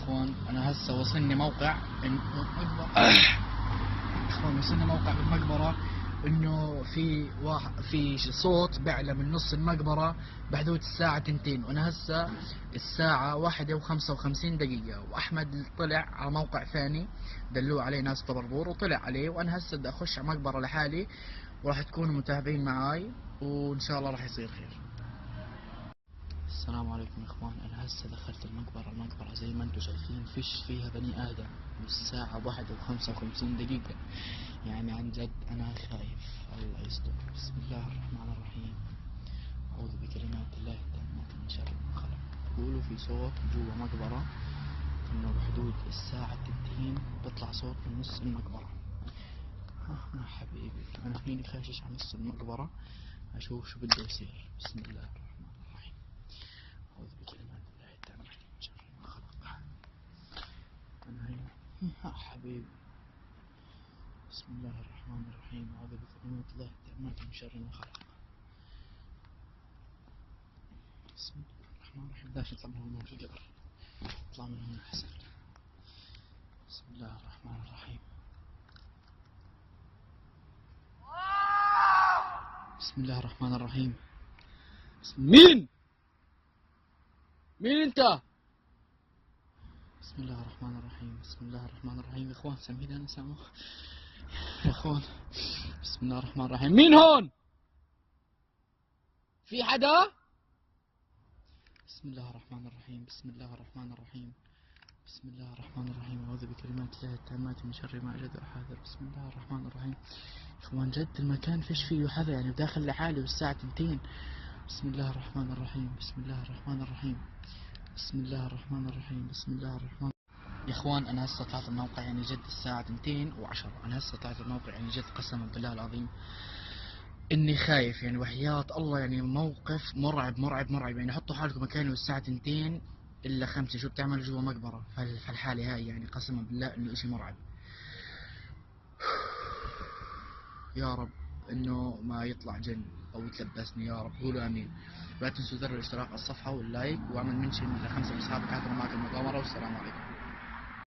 اخوان انا هسه وصلني موقع اخوان وصلنا موقع بالمقبرة انه في صوت بيعلى من نص المقبرة بحدود الساعة 2، وانا هسه الساعة 1:55 واحمد طلع على موقع ثاني دلوه عليه ناس طبربور وطلع عليه، وانا هسه بدي اخش على مقبرة لحالي وراح تكونوا متابعين معاي وان شاء الله راح يصير خير. السلام عليكم يا اخوان، انا هسه دخلت المقبرة زي ما انتم شايفين فيش فيها بني ادم والساعة 1:55، يعني عن جد انا خايف. الله يستر. بسم الله الرحمن الرحيم. اعوذ بكلمات الله التامات من شر ما خلق. يقولوا في صوت جوا مقبرة انه بحدود الساعة 2 بيطلع صوت من نص المقبرة. يا حبيبي انا فيني خاشش على نص المقبرة اشوف شو بده يصير. بسم الله الرحمن الرحيم. أعوذ بكلمات الله التامات من شر ما خلق. أنا هنا يا حبيبي. بسم الله الرحمن الرحيم. أعوذ بكلمات الله التامات من شر ما خلق. بسم الله الرحمن الرحيم. لا يطلع منهم نور في القبر، يطلع منهم أحسن. بسم الله الرحمن الرحيم. بسم الله الرحمن الرحيم. مين أنت؟ بسم الله الرحمن الرحيم. بسم الله الرحمن الرحيم. يا اخوان سمينا انا سامو يا اخوان. بسم الله الرحمن الرحيم. مين هون؟ في حدا؟ بسم الله الرحمن الرحيم. بسم الله الرحمن الرحيم. بسم الله الرحمن الرحيم. أعوذ بكلمات الله التامات من شر ما أجد وأحاذر. بسم الله الرحمن الرحيم. اخوان جد المكان فيش فيه حدا، يعني داخل لحالي والساعة 2. بسم الله الرحمن الرحيم. بسم الله الرحمن الرحيم. بسم الله الرحمن الرحيم. بسم الله الرحمن. يا اخوان انا هسه طلعت الموقع، يعني جد الساعة 2:10. انا هسه طلعت الموقع، يعني جد قسما بالله العظيم اني خايف، يعني وحياة الله يعني موقف مرعب مرعب مرعب. يعني حطوا حالكم مكاني والساعة 2 الا 5 شو بتعمل جوا مقبرة في الحالة هاي؟ يعني قسما بالله انه اشي مرعب. يا رب انه ما يطلع جن او يتلبسني يا رب، قولوا امين. لا تنسوا زر الاشتراك على الصفحة واللايك واعمل منشن ل5 اصحابك. هذا معكم مغامرة، والسلام عليكم.